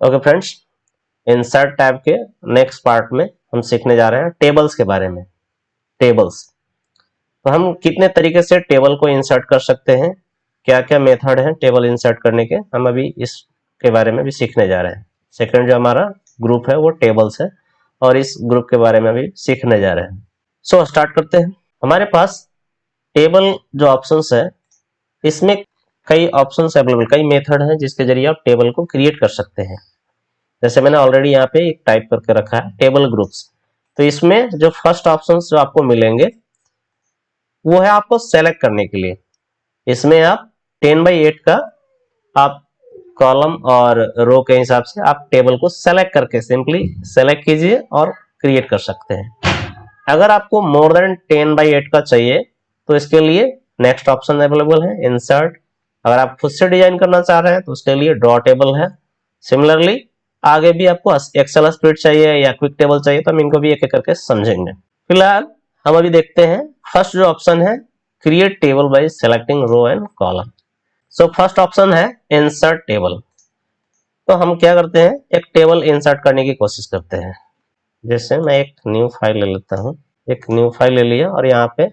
Okay friends, insert tab के next part में हम सीखने जा रहे हैं टेबल्स के बारे में। टेबल्स, तो हम कितने तरीके से टेबल को इंसर्ट कर सकते हैं, क्या क्या मेथड है टेबल इंसर्ट करने के, हम अभी इसके बारे में भी सीखने जा रहे हैं। सेकंड जो हमारा ग्रुप है वो टेबल्स है और इस ग्रुप के बारे में भी सीखने जा रहे हैं। सो स्टार्ट करते हैं। हमारे पास टेबल जो ऑप्शंस है, इसमें कई ऑप्शंस अवेलेबल, कई मेथड हैं जिसके जरिए आप टेबल को क्रिएट कर सकते हैं। जैसे मैंने ऑलरेडी यहाँ पे एक टाइप करके रखा है टेबल ग्रुप्स। तो इसमें जो फर्स्ट ऑप्शंस जो आपको मिलेंगे वो है आपको सेलेक्ट करने के लिए। इसमें आप 10x8 का आप कॉलम और रो के हिसाब से आप टेबल को सेलेक्ट करके सिंपली सेलेक्ट कीजिए और क्रिएट कर सकते हैं। अगर आपको मोर देन 10x8 का चाहिए तो इसके लिए नेक्स्ट ऑप्शन अवेलेबल है इंसर्ट। अगर आप खुद से डिजाइन करना चाह रहे हैं तो उसके लिए ड्रॉ टेबल है। सिमिलरली आगे भी आपको एक्सेल स्प्रेड चाहिए या क्विक टेबल चाहिए तो हम इनको भी एक एक करके समझेंगे। फिलहाल हम अभी देखते हैं फर्स्ट जो ऑप्शन है create table by selecting row and column. So first option है इंसर्ट टेबल। तो हम क्या करते हैं, एक टेबल इंसर्ट करने की कोशिश करते हैं। जैसे मैं एक न्यू फाइल ले लेता हूं, एक न्यू फाइल ले लिया और यहाँ पे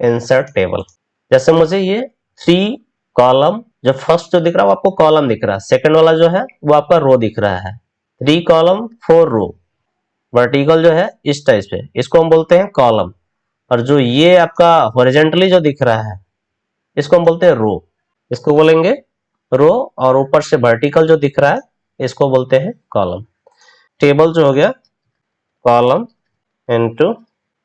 इंसर्ट टेबल। जैसे मुझे ये 3 कॉलम, जो फर्स्ट जो दिख रहा है वो आपको कॉलम दिख रहा है, सेकंड वाला जो है वो आपका रो दिख रहा है। 3 कॉलम 4 रो, वर्टिकल जो है इस टाइप पे, इसको हम बोलते हैं कॉलम। और जो ये आपका हॉरिजेंटली जो दिख रहा है इसको हम बोलते हैं रो, इसको बोलेंगे रो। और ऊपर से वर्टिकल जो दिख रहा है इसको बोलते हैं कॉलम। टेबल जो हो गया कॉलम इनटू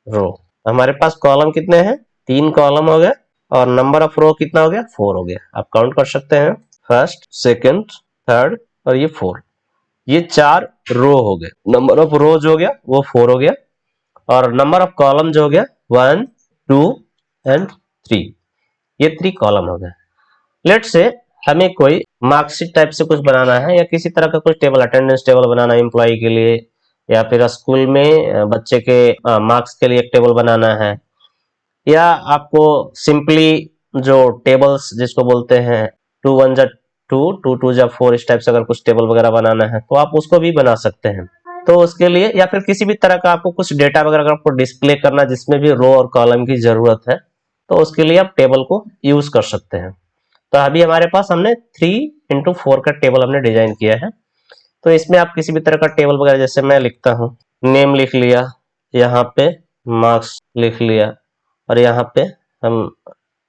रो। हमारे पास कॉलम कितने हैं, 3 कॉलम हो गए और नंबर ऑफ रो कितना हो गया, 4 हो गया। आप काउंट कर सकते हैं, फर्स्ट सेकंड थर्ड और ये 4, ये 4 रो हो गए। नंबर ऑफ रो जो हो गया वो 4 हो गया और नंबर ऑफ कॉलम जो हो गया 1 2 एंड 3, ये 3 कॉलम हो गए। लेट से हमें कोई मार्कशीट टाइप से कुछ बनाना है या किसी तरह का कुछ टेबल, अटेंडेंस टेबल बनाना है एम्प्लॉय के लिए, या फिर स्कूल में बच्चे के मार्क्स के लिए एक टेबल बनाना है, या आपको सिंपली जो टेबल्स जिसको बोलते हैं 2 1 जा 2 2 2 जा 4 इस टाइप से अगर कुछ टेबल वगैरह बनाना है तो आप उसको भी बना सकते हैं। तो उसके लिए या फिर किसी भी तरह का आपको कुछ डेटा वगैरह अगर आपको डिस्प्ले करना जिसमें भी रो और कॉलम की जरूरत है तो उसके लिए आप टेबल को यूज कर सकते हैं। तो अभी हमारे पास हमने 3x4 का टेबल हमने डिजाइन किया है। तो इसमें आप किसी भी तरह का टेबल वगैरह, जैसे मैं लिखता हूँ नेम लिख लिया, यहाँ पे मार्क्स लिख लिया और यहाँ पे हम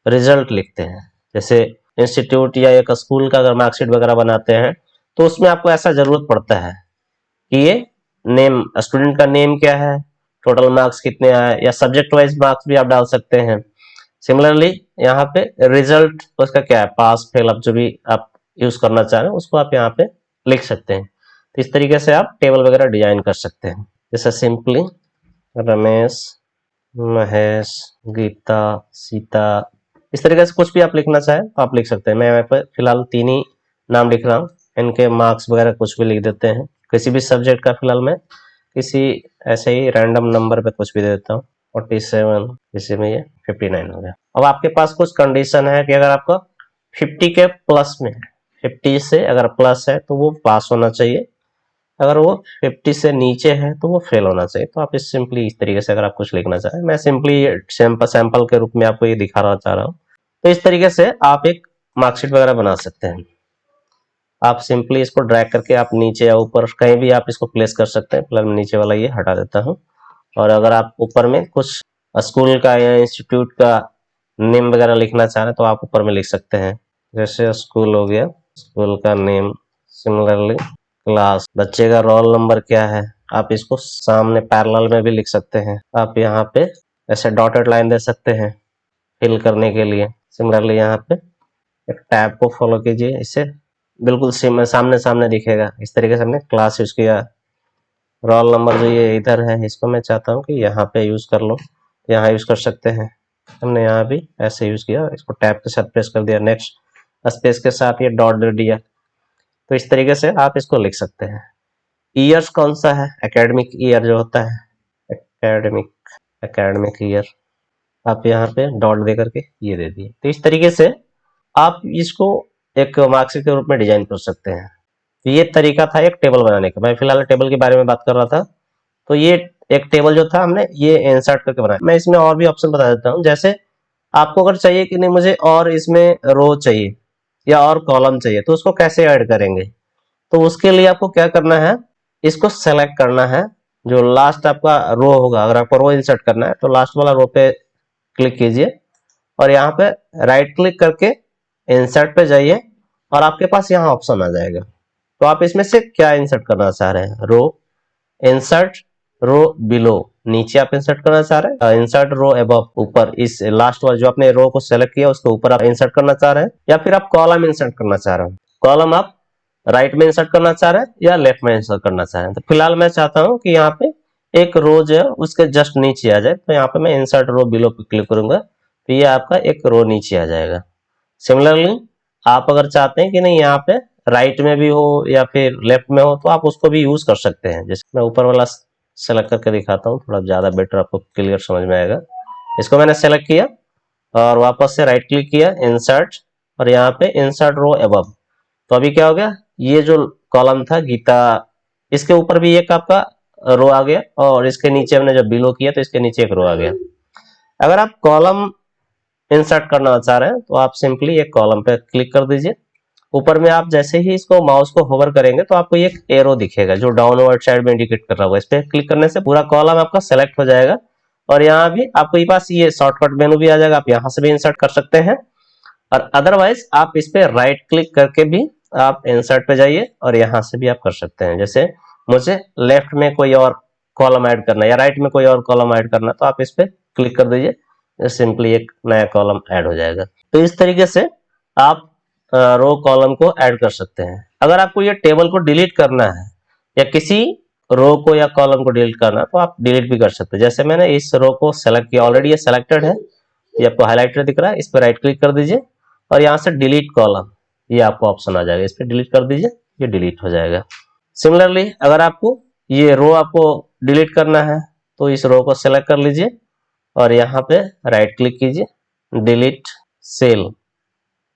रिजल्ट लिखते हैं। जैसे इंस्टीट्यूट या एक स्कूल का अगर मार्कशीट वगैरह बनाते हैं तो उसमें आपको ऐसा जरूरत पड़ता है कि ये नेम, स्टूडेंट का नेम क्या है, टोटल मार्क्स कितने आए, या सब्जेक्ट वाइज मार्क्स भी आप डाल सकते हैं। सिमिलरली यहाँ पे रिजल्ट उसका क्या है, पास फेल, आप जो भी आप यूज करना चाह रहे हैं उसको आप यहाँ पे लिख सकते हैं। तो इस तरीके से आप टेबल वगैरह डिजाइन कर सकते हैं। जैसे सिंपली रमेश, महेश, गीता, सीता, इस तरीके से कुछ भी आप लिखना चाहें तो आप लिख सकते हैं। मैं यहाँ पे फिलहाल 3 ही नाम लिख रहा हूँ, इनके मार्क्स वगैरह कुछ भी लिख देते हैं। किसी भी सब्जेक्ट का फिलहाल मैं किसी ऐसे ही रैंडम नंबर पे कुछ भी दे देता हूँ, 47, इसी में ये 59 हो गया। अब आपके पास कुछ कंडीशन है कि अगर आपका 50 के प्लस में, 50 से अगर प्लस है तो वो पास होना चाहिए, अगर वो 50 से नीचे है तो वो फेल होना चाहिए। तो आप इस सिंपली इस तरीके से अगर आप कुछ लिखना चाहें, मैं सिंपली सैंपल के रूप में आपको ये दिखाना चाह रहा हूँ। तो इस तरीके से आप एक मार्कशीट वगैरह बना सकते हैं। आप सिंपली इसको ड्रैग करके आप नीचे या ऊपर कहीं भी आप इसको प्लेस कर सकते हैं। फिलहाल मैं नीचे वाला ये हटा देता हूँ और अगर आप ऊपर में कुछ स्कूल का या इंस्टीट्यूट का नेम वगैरह लिखना चाह रहे हैं तो आप ऊपर में लिख सकते हैं। जैसे स्कूल हो गया, स्कूल का नेम, सिमिलरली क्लास, बच्चे का रोल नंबर क्या है, आप इसको सामने पैरेलल में भी लिख सकते हैं। आप यहाँ पे ऐसे डॉटेड लाइन दे सकते हैं फिल करने के लिए। सिमिलरली यहाँ पे एक टैब को फॉलो कीजिए, इससे बिल्कुल सामने सामने दिखेगा। इस तरीके से हमने क्लास यूज किया। रोल नंबर जो ये इधर है इसको मैं चाहता हूँ कि यहाँ पे यूज कर लो, यहाँ यूज कर सकते हैं। हमने यहाँ भी ऐसे यूज किया, इसको टैब के साथ प्रेस कर दिया, नेक्स्ट स्पेस के साथ ये डॉट दे दिया। तो इस तरीके से आप इसको लिख सकते हैं। ईयर्स कौन सा है, एकेडमिक ईयर जो होता है, एकेडमिक ईयर आप यहाँ पे डॉट दे करके ये दे दिए। तो इस तरीके से आप इसको एक मार्कशीट के रूप में डिजाइन कर सकते हैं। तो ये तरीका था एक टेबल बनाने का। मैं फिलहाल टेबल के बारे में बात कर रहा था। तो ये एक टेबल जो था हमने ये इंसर्ट करके बनाया। मैं इसमें और भी ऑप्शन बता देता हूँ। जैसे आपको अगर चाहिए कि नहीं मुझे और इसमें रो चाहिए या और कॉलम चाहिए, तो उसको कैसे ऐड करेंगे? तो उसके लिए आपको क्या करना है, इसको सेलेक्ट करना है। जो लास्ट आपका रो होगा, अगर आपको रो इंसर्ट करना है तो लास्ट वाला रो पे क्लिक कीजिए और यहाँ पे राइट क्लिक करके इंसर्ट पे जाइए और आपके पास यहाँ ऑप्शन आ जाएगा। तो आप इसमें से क्या इंसर्ट करना चाह रहे हैं? रो, इंसर्ट रो बिलो, नीचे आप इंसर्ट करना चाह रहे हैं, इंसर्ट रो अबव, ऊपर इस लास्ट वाला जो आपने रो को सेलेक्ट किया उसके ऊपर आप इंसर्ट करना चाह रहे हैं, या फिर आप कॉलम इंसर्ट करना चाह रहे हैं। कॉलम आप राइट में इंसर्ट करना चाह रहे हैं या लेफ्ट में इंसर्ट करना चाह रहे हैं। तो फिलहाल मैं चाहता हूं कि यहाँ पे एक रो जो है उसके जस्ट नीचे आ जाए, तो यहाँ पे मैं इंसर्ट रो बिलो पे क्लिक करूंगा तो ये आपका एक रो नीचे आ जाएगा। सिमिलरली आप अगर चाहते हैं कि नहीं यहाँ पे राइट में भी हो या फिर लेफ्ट में हो तो आप उसको भी यूज कर सकते हैं। जैसे मैं ऊपर वाला सेलेक्ट करके दिखाता हूँ, थोड़ा ज्यादा बेटर आपको क्लियर समझ में आएगा। इसको मैंने सेलेक्ट किया और वापस से राइट क्लिक किया, इंसर्ट, और यहाँ पे इंसर्ट रो अबव। तो अभी क्या हो गया, ये जो कॉलम था गीता, इसके ऊपर भी एक आपका रो आ गया और इसके नीचे हमने जब बिलो किया तो इसके नीचे एक रो आ गया। अगर आप कॉलम इंसर्ट करना चाह रहे हैं तो आप सिंपली एक कॉलम पे क्लिक कर दीजिए। ऊपर में आप जैसे ही इसको माउस को होवर करेंगे तो आपको एक एरो दिखेगा जो डाउनवर्ड साइड में इंडिकेट कर रहा होगा। इस पे क्लिक करने से पूरा कॉलम आपका सेलेक्ट हो जाएगा और यहाँ भी आपके पास ये शॉर्टकट मेनू भी आ जाएगा, आप यहाँ से भी इंसर्ट कर सकते हैं। और अदरवाइज आप इस पे राइट क्लिक करके भी आप इंसर्ट पे जाइए और यहाँ से भी आप कर सकते हैं। जैसे मुझे लेफ्ट में कोई और कॉलम ऐड करना है या राइट में कोई और कॉलम ऐड करना है तो आप इस पे क्लिक कर दीजिए, सिंपली एक नया कॉलम ऐड हो जाएगा। तो इस तरीके से आप रो कॉलम को ऐड कर सकते हैं। अगर आपको ये टेबल को डिलीट करना है या किसी रो को या कॉलम को डिलीट करना है तो आप डिलीट भी कर सकते हैं। जैसे मैंने इस रो को सेलेक्ट किया, ऑलरेडी ये सेलेक्टेड है, ये आपको हाईलाइटर दिख रहा है, इस पर राइट क्लिक कर दीजिए और यहाँ से डिलीट कॉलम, ये आपको ऑप्शन आ जाएगा, इस पर डिलीट कर दीजिए, ये डिलीट हो जाएगा। सिमिलरली अगर आपको ये रो आपको डिलीट करना है तो इस रो को सेलेक्ट कर लीजिए और यहाँ पे राइट क्लिक कीजिए, डिलीट सेल,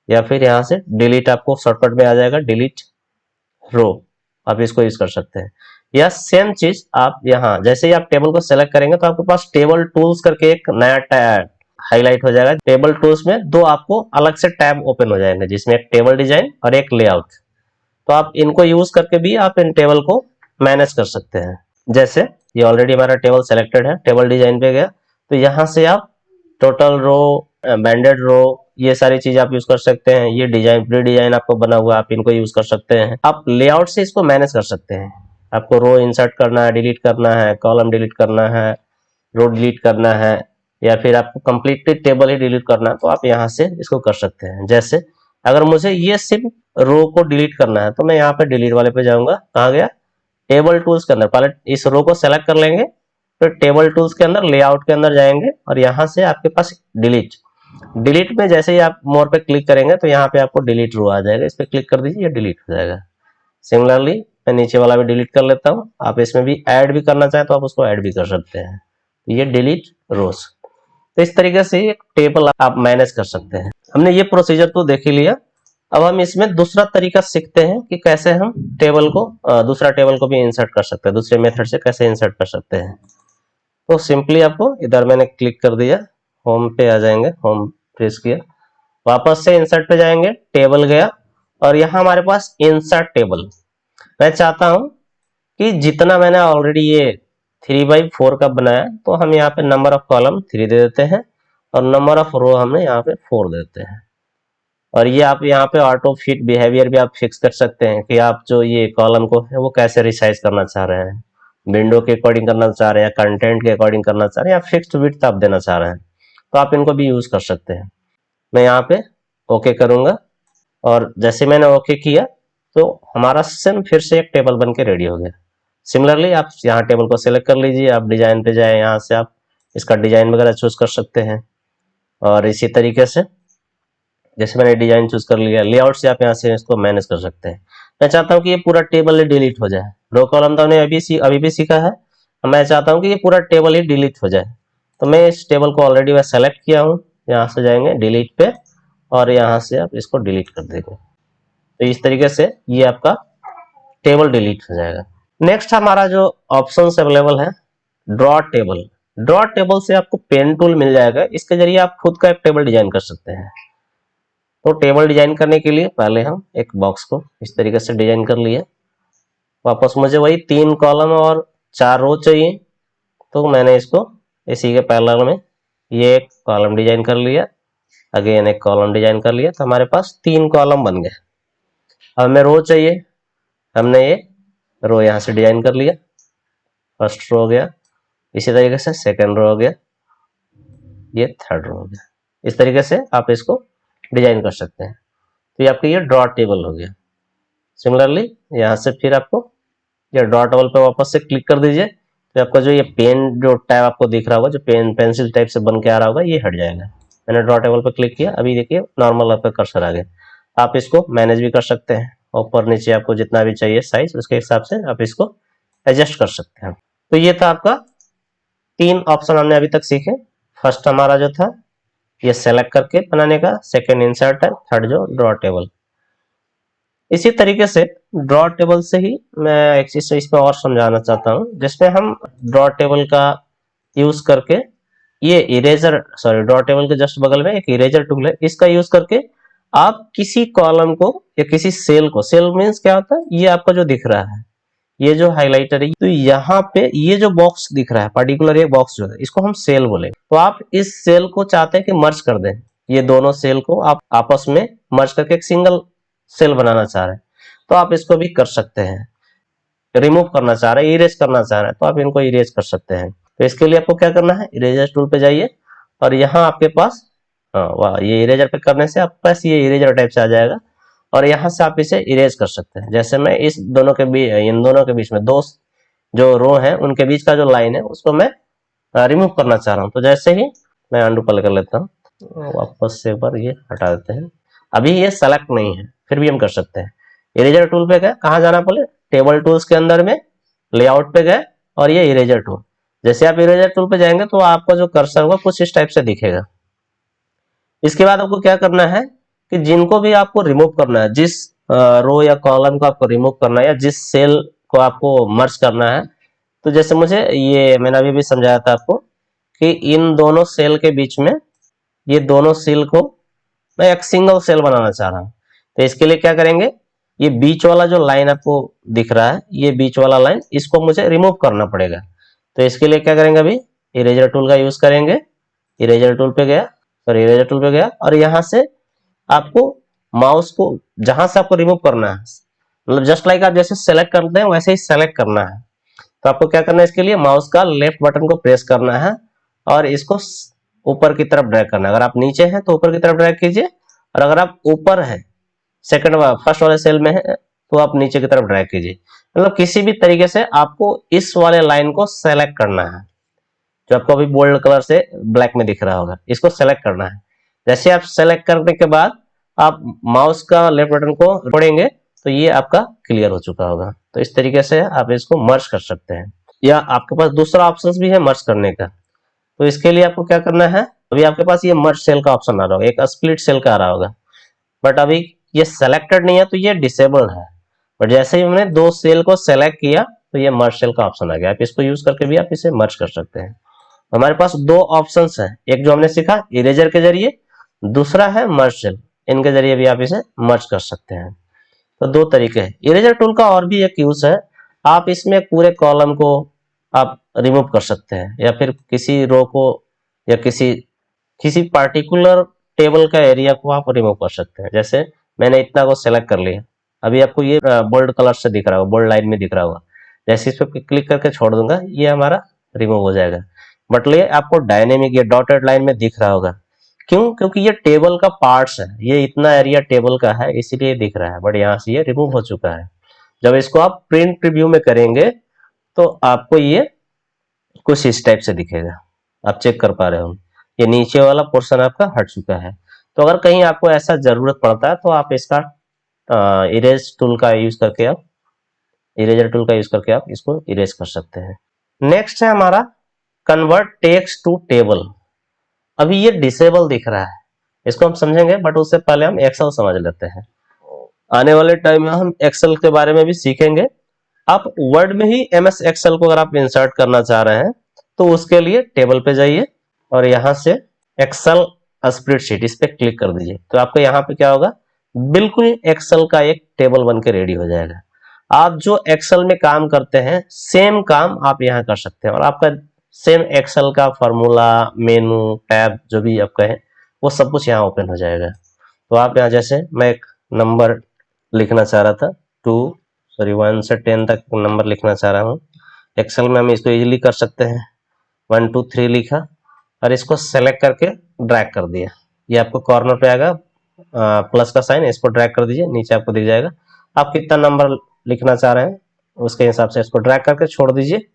या फिर यहाँ से डिलीट, आपको शॉर्टकट में आ जाएगा डिलीट रो, आप इसको यूज कर सकते हैं। या सेम चीज आप यहाँ जैसे ही आप टेबल को सेलेक्ट करेंगे तो आपके पास टेबल टूल्स करके एक नया टैब हाईलाइट हो जाएगा। टेबल टूल्स में दो आपको अलग से टैब ओपन हो जाएंगे जिसमें एक टेबल डिजाइन और एक लेआउट। तो आप इनको यूज करके भी आप इन टेबल को मैनेज कर सकते हैं। जैसे ये ऑलरेडी हमारा टेबल सेलेक्टेड है, टेबल डिजाइन पे गया तो यहाँ से आप टोटल रो, बैंडेड रो, ये सारी चीज आप यूज कर सकते हैं। ये डिजाइन प्री डिजाइन आपको बना हुआ, आप इनको यूज कर सकते हैं। आप लेआउट से इसको मैनेज कर सकते हैं। आपको रो इंसर्ट करना है, डिलीट करना है, कॉलम डिलीट करना है, रो डिलीट करना है, या फिर आपको कंप्लीटली टेबल ही डिलीट करना है तो आप यहाँ से इसको कर सकते हैं। जैसे अगर मुझे ये सिर्फ रो को डिलीट करना है तो मैं यहाँ पे डिलीट वाले पे जाऊंगा, कहाँ गया, टेबल टूल्स के अंदर। पहले इस रो को सेलेक्ट कर लेंगे, फिर टेबल टूल्स के अंदर लेआउट के अंदर जाएंगे और यहाँ से आपके पास डिलीट में जैसे ही आप मोर पे क्लिक करेंगे तो यहाँ पे आपको डिलीट रो आ जाएगा, इस पे क्लिक कर दीजिए, ये डिलीट हो जाएगा। सिमिलरली मैं नीचे वाला भी डिलीट कर लेता हूँ। आप इसमें भी ऐड भी करना चाहें तो आप उसको ऐड भी कर सकते हैं, ये डिलीट रोज। तो इस तरीके से एक टेबल आप मैनेज कर सकते हैं। हमने ये प्रोसीजर तो देख ही लिया, अब हम इसमें दूसरा तरीका सीखते हैं कि कैसे हम टेबल को दूसरा टेबल को भी इंसर्ट कर सकते हैं, दूसरे मेथड से कैसे इंसर्ट कर सकते हैं। तो सिंपली आपको इधर मैंने क्लिक कर दिया, होम पे आ जाएंगे, होम प्रेस किया, वापस से इंसर्ट पे जाएंगे, टेबल गया और यहाँ हमारे पास इंसर्ट टेबल। मैं चाहता हूं कि जितना मैंने ऑलरेडी ये 3x4 का बनाया तो हम यहाँ पे नंबर ऑफ कॉलम 3 दे देते हैं और नंबर ऑफ रो हमने यहाँ पे 4 देते हैं। और ये आप यहाँ पे ऑटो फिट बिहेवियर भी आप फिक्स कर सकते हैं कि आप जो ये कॉलम को है वो कैसे रिसाइज करना चाह रहे हैं, विंडो के अकॉर्डिंग करना चाह रहे हैं या कंटेंट के अकॉर्डिंग करना चाह रहे हैं या फिक्स्ड विड्थ आप देना चाह रहे हैं, तो आप इनको भी यूज कर सकते हैं। मैं यहाँ पे ओके करूंगा और जैसे मैंने ओके किया तो हमारा सेम फिर से एक टेबल बन के रेडी हो गया। सिमिलरली आप यहाँ टेबल को सिलेक्ट कर लीजिए, आप डिजाइन पे जाए, यहाँ से आप इसका डिजाइन वगैरह चूज कर सकते हैं। और इसी तरीके से जैसे मैंने डिजाइन चूज कर लिया, लेआउट से आप यहाँ से इसको मैनेज कर सकते हैं। मैं चाहता हूँ कि ये पूरा टेबल डिलीट हो जाए, रो कॉलम तो हमने अभी भी सीखा है, मैं चाहता हूँ कि ये पूरा टेबल ही डिलीट हो जाए। तो मैं इस टेबल को ऑलरेडी मैं सेलेक्ट किया हूँ, यहाँ से जाएंगे डिलीट पे और यहाँ से आप इसको डिलीट कर देंगे। तो इस तरीके से ये आपका टेबल डिलीट हो जाएगा। नेक्स्ट हमारा जो ऑप्शंस अवेलेबल है, ड्रॉ टेबल। ड्रॉ टेबल से आपको पेन टूल मिल जाएगा, इसके जरिए आप खुद का एक टेबल डिजाइन कर सकते हैं। तो टेबल डिजाइन करने के लिए पहले हम एक बॉक्स को इस तरीके से डिजाइन कर लिए। वापस मुझे वही 3 कॉलम और 4 रो चाहिए, तो मैंने इसको इसी के पैरेलल में ये एक कॉलम डिजाइन कर लिया, अगेन एक कॉलम डिजाइन कर लिया, तो हमारे पास 3 कॉलम बन गए। अब हमें रो चाहिए, हमने ये रो यहाँ से डिजाइन कर लिया, फर्स्ट रो हो गया, इसी तरीके से सेकंड रो हो गया, ये थर्ड रो हो गया। इस तरीके से आप इसको डिजाइन कर सकते हैं। तो ये आपका ये ड्रॉ टेबल हो गया। सिमिलरली यहाँ से फिर आपको ये ड्रॉ टेबल पे वापस से क्लिक कर दीजिए, तो आपका जो ये पेन जो टैब आपको दिख रहा होगा, जो पेंसिल टाइप से बन के आ रहा होगा, ये हट जाएगा। मैंने ड्रॉ टेबल पे क्लिक किया, अभी देखिए नॉर्मल आपका कर्सर आ गया। आप इसको मैनेज भी कर सकते हैं, ऊपर नीचे आपको जितना भी चाहिए साइज, उसके हिसाब से आप इसको एडजस्ट कर सकते हैं। तो ये था आपका 3 ऑप्शन हमने अभी तक सीखे। फर्स्ट हमारा जो था ये सेलेक्ट करके बनाने का, सेकंड इंसर्ट है, थर्ड जो ड्रॉ टेबल। इसी तरीके से ड्रॉ टेबल से ही मैं एक चीज इसमें और समझाना चाहता हूँ, जिसमें हम ड्रॉ टेबल का यूज करके ये इरेजर, सॉरी ड्रॉ टेबल के जस्ट बगल में एक इरेजर टूल है, इसका यूज करके आप किसी कॉलम को या किसी सेल को, सेल मीन्स क्या होता है, ये आपका जो दिख रहा है, ये जो हाइलाइटर है, तो यहाँ पे ये जो बॉक्स दिख रहा है, पर्टिकुलर ये बॉक्स जो है, इसको हम सेल बोले। तो आप इस सेल को चाहते हैं कि मर्ज कर दें, ये दोनों सेल को आप आपस में मर्ज करके एक सिंगल सेल बनाना चाह रहे हैं, तो आप इसको भी कर सकते हैं। रिमूव करना चाह रहे हैं, इरेज करना चाह रहे हैं, तो आप इनको इरेज कर सकते हैं। तो इसके लिए आपको क्या करना है, इरेजर टूल पे जाइए और यहाँ आपके पास, हाँ वाह, ये इरेजर पे करने से आपके पास ये इरेजर टाइप से आ जाएगा और यहाँ से आप इसे इरेज कर सकते हैं। जैसे मैं इस दोनों के बीच, इन दोनों के बीच में दो जो रो है उनके बीच का जो लाइन है उसको मैं रिमूव करना चाह रहा हूँ। तो जैसे ही मैं अंडू पल कर लेता हूँ, वापस से एक बार ये हटा देते हैं। अभी ये सेलेक्ट नहीं है, फिर भी हम कर सकते हैं। इरेजर टूल पे गए, कहाँ जाना पड़े, टेबल टूल्स के अंदर में लेआउट पे गए और ये इरेजर टूल। जैसे आप इरेजर टूल पे जाएंगे तो आपका जो कर्सर होगा कुछ इस टाइप से दिखेगा। इसके बाद आपको क्या करना है कि जिनको भी आपको रिमूव करना है, जिस रो या कॉलम को आपको रिमूव करना है या जिस सेल को आपको मर्ज करना है, तो जैसे मुझे ये मैंने अभी भी समझाया था आपको कि इन दोनों सेल के बीच में, ये दोनों सेल को मैं एक सिंगल सेल बनाना चाह रहा हूँ। तो इसके लिए क्या करेंगे, ये बीच वाला जो लाइन आपको दिख रहा है, ये बीच वाला लाइन, इसको मुझे रिमूव करना पड़ेगा। तो इसके लिए क्या करेंगे, अभी इरेजर टूल का यूज करेंगे। इरेजर टूल पे गया, सॉरी इरेजर टूल पे गया और यहाँ से आपको माउस को जहां से आपको रिमूव करना है, मतलब जस्ट लाइक आप जैसे सेलेक्ट करते हैं वैसे ही सेलेक्ट करना है। तो आपको क्या करना है, इसके लिए माउस का लेफ्ट बटन को प्रेस करना है और इसको ऊपर की तरफ ड्रैग करना है। अगर आप नीचे हैं तो ऊपर की तरफ ड्रैग कीजिए, और अगर आप ऊपर है फर्स्ट वाले सेल में है तो आप नीचे की तरफ ड्रैग कीजिए। मतलब किसी भी तरीके से आपको इस वाले लाइन को सेलेक्ट करना है, जो आपको अभी बोल्ड कलर से ब्लैक में दिख रहा होगा, इसको सेलेक्ट करना है। जैसे आप सेलेक्ट करने के बाद आप माउस का लेफ्ट बटन को छोड़ेंगे तो ये आपका क्लियर हो चुका होगा। तो इस तरीके से आप इसको मर्ज कर सकते हैं, या आपके पास दूसरा ऑप्शन भी है मर्ज करने का। तो इसके लिए आपको क्या करना है, अभी आपके पास ये मर्ज सेल का ऑप्शन आ रहा होगा, एक स्प्लिट सेल का आ रहा होगा, बट अभी ये सेलेक्टेड नहीं है तो ये डिसेबल्ड है। बट जैसे ही हमने 2 सेल को सेलेक्ट किया तो ये मर्ज सेल का ऑप्शन आ गया। आप इसको यूज करके भी आप इसे मर्ज कर सकते हैं। हमारे पास 2 ऑप्शंस हैं, एक जो हमने सीखा इरेजर के जरिए, दूसरा है मर्ज सेल, इनके जरिए भी आप इसे मर्ज कर सकते हैं। तो 2 तरीके हैं। इरेजर टूल का और भी एक यूज है, आप इसमें पूरे कॉलम को आप रिमूव कर सकते हैं, या फिर किसी रो को या किसी पार्टिकुलर टेबल का एरिया को आप रिमूव कर सकते हैं। जैसे मैंने इतना को सेलेक्ट कर लिया, अभी आपको ये बोल्ड कलर से दिख रहा होगा, बोल्ड लाइन में दिख रहा होगा। जैसे इस पर क्लिक करके छोड़ दूंगा, ये हमारा रिमूव हो जाएगा। बट ये आपको डायनेमिक या डॉटेड लाइन में दिख रहा होगा, क्यों, क्योंकि ये टेबल का पार्ट्स है, ये इतना एरिया टेबल का है इसीलिए दिख रहा है, बट यहाँ से ये रिमूव हो चुका है। जब इसको आप प्रिंट प्रीव्यू में करेंगे तो आपको ये कुछ इस टाइप से दिखेगा, आप चेक कर पा रहे हो, ये नीचे वाला पोर्शन आपका हट चुका है। तो अगर कहीं आपको ऐसा जरूरत पड़ता है तो आप इसका इरेज टूल का यूज करके आप इरेजर टूल का यूज करके आप इसको इरेज कर सकते हैं। नेक्स्ट है हमारा कन्वर्ट टेक्स्ट टू टेबल। अभी ये डिसेबल दिख रहा है, इसको हम समझेंगे, बट उससे पहले हम एक्सेल समझ लेते हैं। आने वाले टाइम में हम एक्सेल के बारे में भी सीखेंगे। आप वर्ड में ही एमएस एक्सेल को अगर आप इंसर्ट करना चाह रहे हैं तो उसके लिए टेबल पे जाइए और यहां से एक्सेल स्प्रेडशीट इस पे क्लिक कर दीजिए। तो आपको यहाँ पे क्या होगा, बिल्कुल एक्सेल का एक टेबल बन के रेडी हो जाएगा। आप जो एक्सेल में काम करते हैं सेम काम आप यहाँ कर सकते हैं और आपका सेम एक्सेल का फॉर्मूला, मेनू, टैब जो भी आपका है वो सब कुछ यहाँ ओपन हो जाएगा। तो आप यहाँ जैसे मैं एक नंबर लिखना चाह रहा था 1 से 10 तक नंबर लिखना चाह रहा हूँ। एक्सेल में हम इसको इजीली कर सकते हैं। 1 2 3 लिखा और इसको सेलेक्ट करके ड्रैग कर दिया। ये आपको कॉर्नर पे आएगा प्लस का साइन, इसको ड्रैग कर दीजिए, नीचे आपको दिख जाएगा। आप कितना नंबर लिखना चाह रहे हैं उसके हिसाब से इसको ड्रैग करके छोड़ दीजिए।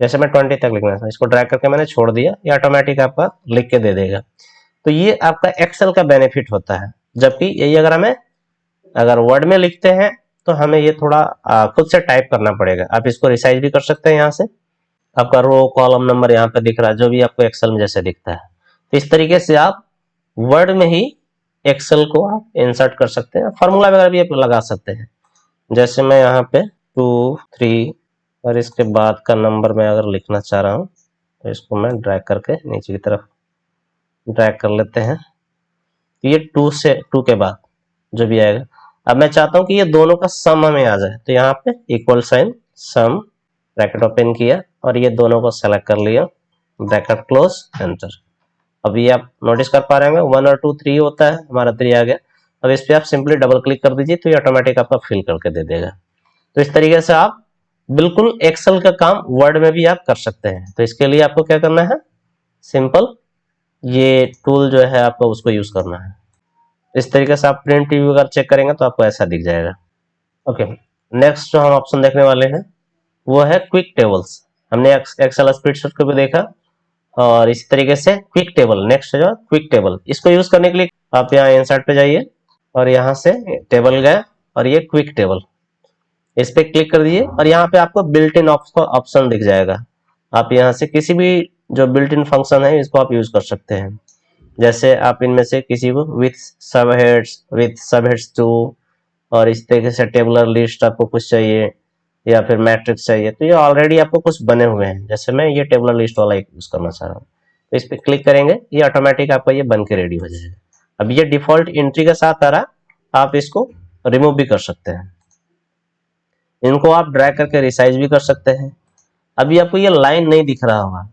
जैसे मैं 20 तक लिखना था, इसको ड्रैग करके मैंने छोड़ दिया, ये ऑटोमेटिक आपका लिख के दे देगा। तो ये आपका एक्सेल का बेनिफिट होता है। जबकि यही अगर वर्ड में लिखते हैं तो हमें ये थोड़ा खुद से टाइप करना पड़ेगा। आप इसको रिसाइज भी कर सकते हैं यहाँ से। आपका रो कॉलम नंबर यहाँ पे दिख रहा है जो भी आपको एक्सेल में जैसे दिखता है। तो इस तरीके से आप वर्ड में ही एक्सेल को आप इंसर्ट कर सकते हैं। फार्मूला वगैरह भी आप लगा सकते हैं। जैसे मैं यहाँ पे 2 3 और इसके बाद का नंबर मैं अगर लिखना चाह रहा हूँ तो इसको मैं ड्रैग करके नीचे की तरफ ड्रैग कर लेते हैं। ये 2 के बाद जो भी आएगा, अब मैं चाहता हूँ कि ये दोनों का सम हमें आ जाए। तो यहाँ पे equal sign sum, bracket open किया और ये दोनों को सेलेक्ट कर लिया, ब्रैकेट क्लोज, एंटर। अब ये आप नोटिस कर पा रहे होंगे 1 और 2 3 होता है, हमारा 3 आ गया। अब इस पे आप सिंपली डबल क्लिक कर दीजिए तो ये ऑटोमेटिक आपका फिल करके दे देगा। तो इस तरीके से आप बिल्कुल एक्सेल का काम वर्ड में भी आप कर सकते हैं। तो इसके लिए आपको क्या करना है, सिंपल ये टूल जो है आपको उसको यूज करना है। इस तरीके से आप प्रिंट रिव्यू अगर चेक करेंगे तो आपको ऐसा दिख जाएगा। ओके, नेक्स्ट जो हम ऑप्शन देखने वाले हैं वो है क्विक टेबल्स। हमने एक्सेल स्प्रेडशीट को भी देखा और इसी तरीके से क्विक टेबल, नेक्स्ट जो क्विक टेबल, इसको यूज करने के लिए आप यहाँ इंसर्ट पे जाइए और यहाँ से टेबल गए और ये क्विक टेबल, इस पे क्लिक कर दीजिए और यहाँ पे आपको बिल्ट इन ऑप्शन दिख जाएगा। आप यहाँ से किसी भी जो बिल्ट इन फंक्शन है इसको आप यूज कर सकते हैं। जैसे आप इनमें से किसी को विथ सबहेड्स 2 और इस तरीके से टेबुलर लिस्ट आपको कुछ चाहिए या फिर मैट्रिक्स चाहिए, तो ये ऑलरेडी आपको कुछ बने हुए हैं। जैसे मैं ये टेबुलर लिस्ट वाला यूज करना चाह रहा हूँ तो इस पे क्लिक करेंगे, ये ऑटोमेटिक आपका ये बन के रेडी हो जाएगा। अब ये डिफॉल्ट एंट्री के साथ आ रहा, आप इसको रिमूव भी कर सकते हैं। इनको आप ड्रैग करके रिसाइज भी कर सकते हैं। अभी आपको ये लाइन नहीं दिख रहा होगा,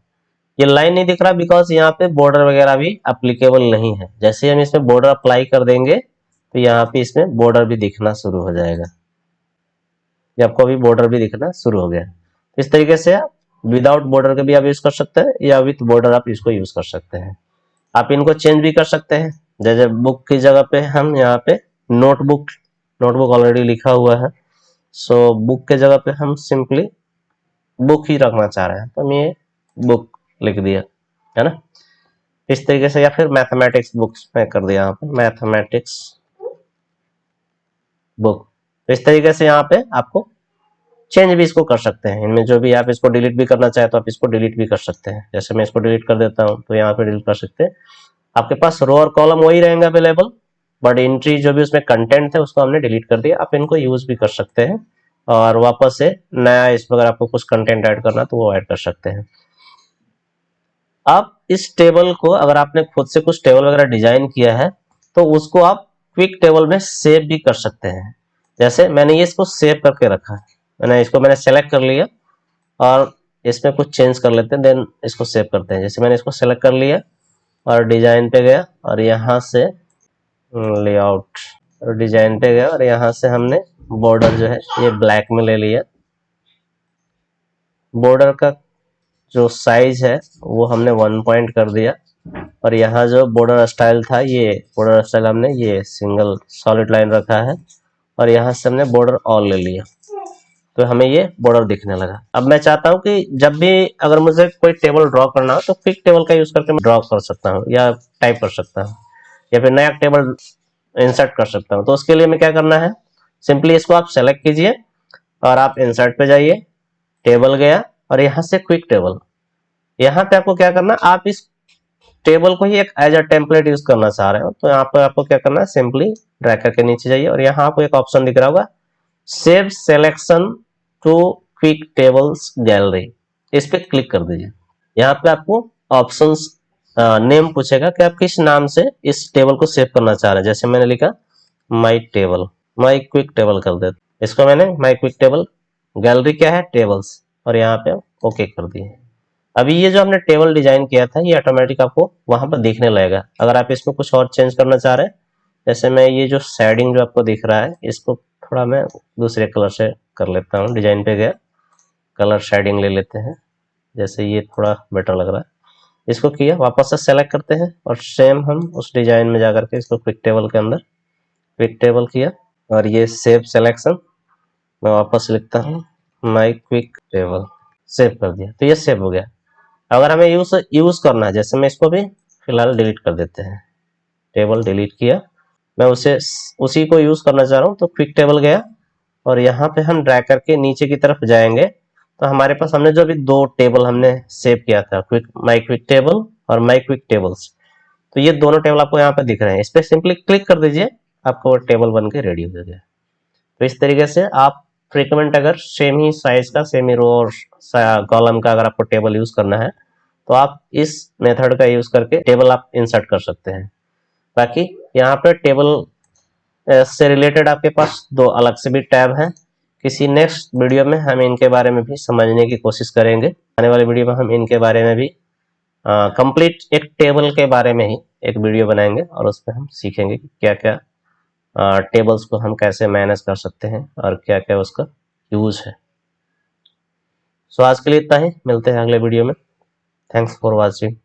ये लाइन नहीं दिख रहा बिकॉज यहाँ पे बॉर्डर वगैरह भी अप्लीकेबल नहीं है। जैसे हम इसमें बॉर्डर अप्लाई कर देंगे तो यहाँ पे इसमें बॉर्डर भी दिखना शुरू हो जाएगा। ये आपको अभी बॉर्डर भी दिखना शुरू हो गया। इस तरीके से आप विदाउट बॉर्डर के भी आप यूज कर सकते हैं या विथ बॉर्डर आप इसको यूज कर सकते हैं। आप इनको चेंज भी कर सकते हैं। जैसे बुक की जगह पे हम यहाँ पे नोटबुक ऑलरेडी लिखा हुआ है, सो बुक के जगह पे हम सिंपली बुक ही रखना चाह रहे हैं तो हम ये बुक लिख दिया, है ना। इस तरीके से, या फिर मैथमेटिक्स बुक्स में कर दिया यहाँ पे मैथमेटिक्स बुक। तो इस तरीके से यहाँ पे आपको चेंज भी इसको कर सकते हैं। इनमें जो भी आप इसको डिलीट भी करना चाहे तो आप इसको डिलीट भी कर सकते हैं। जैसे मैं इसको डिलीट कर देता हूँ तो यहाँ पे डिलीट कर सकते हैं। आपके पास रो और कॉलम वही रहेंगे अवेलेबल, बट एंट्री जो भी उसमें कंटेंट थे उसको हमने डिलीट कर दिया। आप इनको यूज भी कर सकते हैं और वापस से नया इसमें अगर आपको कुछ कंटेंट ऐड करना तो वो ऐड कर सकते हैं। आप इस टेबल को अगर आपने खुद से कुछ टेबल वगैरह डिजाइन किया है तो उसको आप क्विक टेबल में सेव भी कर सकते हैं। जैसे मैंने ये इसको सेव करके रखा है, मैंने सेलेक्ट कर लिया और इसमें कुछ चेंज कर लेते हैं, देन इसको सेव करते हैं। जैसे मैंने इसको सेलेक्ट कर लिया और डिजाइन पे गया और यहाँ से लेआउट और डिजाइन पे गया और यहाँ से हमने बॉर्डर जो है ये ब्लैक में ले लिया। बॉर्डर का जो साइज है वो हमने 1 पॉइंट कर दिया और यहाँ जो बॉर्डर स्टाइल था, ये बॉर्डर स्टाइल हमने ये सिंगल सॉलिड लाइन रखा है और यहाँ से हमने बॉर्डर ऑल ले लिया तो हमें ये बॉर्डर दिखने लगा। अब मैं चाहता हूँ कि जब भी अगर मुझे कोई टेबल ड्रॉ करना हो तो क्विक टेबल का यूज करके मैं ड्रॉ कर सकता हूँ या टाइप कर सकता हूँ या फिर नया टेबल इंसर्ट कर सकता हूँ। तो उसके लिए मैं क्या करना है, सिंपली इसको आप सेलेक्ट कीजिए और आप इंसर्ट पे जाइए, टेबल गया और यहाँ से क्विक टेबल। यहाँ पे आपको क्या करना, आप इस टेबल को ही एक एज अ टेम्पलेट यूज करना चाह रहे हो तो यहाँ पर आपको क्या करना है, सिंपली ड्रैग करके नीचे जाइए और यहाँ आपको एक ऑप्शन दिख रहा होगा save selection to quick tables gallery, इस पे क्लिक कर दीजिए। यहाँ पे आपको ऑप्शंस नेम पूछेगा कि आप किस नाम से इस टेबल को सेव करना चाह रहे हैं। जैसे मैंने लिखा माई टेबल, माई क्विक टेबल कर देते, इसको मैंने माई क्विक टेबल, गैलरी क्या है टेबल्स, और यहाँ पे ओके कर दिए। अभी ये जो हमने टेबल डिजाइन किया था ये ऑटोमेटिक आपको वहां पर दिखने लगेगा। अगर आप इसमें कुछ और चेंज करना चाह रहे हैं, जैसे मैं ये जो शेडिंग जो आपको दिख रहा है इसको थोड़ा मैं दूसरे कलर से कर लेता हूँ। डिजाइन पे गया, कलर शेडिंग ले लेते हैं, जैसे ये थोड़ा बेटर लग रहा है। इसको किया, वापस से सेलेक्ट करते हैं और सेम हम उस डिजाइन में जाकर के इसको क्विक टेबल के अंदर क्विक टेबल किया और ये सेव सिलेक्शन मैं वापस लिखता हूँ माई क्विक टेबल, सेव कर दिया तो ये सेव हो गया। अगर हमें यूज करना है, जैसे मैं इसको भी फिलहाल डिलीट कर देते हैं, टेबल डिलीट किया, मैं उसी को यूज करना चाह रहा हूँ तो क्विक टेबल गया और यहाँ पे हम ड्रैग करके नीचे की तरफ जाएंगे तो हमारे पास हमने जो अभी दो टेबल हमने सेव किया था, माई क्विक टेबल और माई क्विक टेबल्स, तो ये दोनों टेबल आपको यहाँ पे दिख रहे हैं। इस पर सिंपली क्लिक कर दीजिए, आपको वो टेबल बन के रेडी हो गया। तो इस तरीके से आप फ्रीक्वेंट अगर सेम ही साइज का, सेम ही रो और कॉलम का अगर आपको टेबल यूज करना है तो आप इस मेथड का यूज करके टेबल आप इंसर्ट कर सकते हैं। बाकी यहाँ पे टेबल से रिलेटेड आपके पास दो अलग से भी टैब हैं। किसी नेक्स्ट वीडियो में हम इनके बारे में भी समझने की कोशिश करेंगे। आने वाले वीडियो में हम इनके बारे में भी कंप्लीट एक टेबल के बारे में ही एक वीडियो बनाएंगे और उसमें हम सीखेंगे कि क्या क्या टेबल्स को हम कैसे मैनेज कर सकते हैं और क्या क्या उसका यूज है। सो आज के लिए इतना ही, मिलते हैं अगले वीडियो में। Thanks for watching.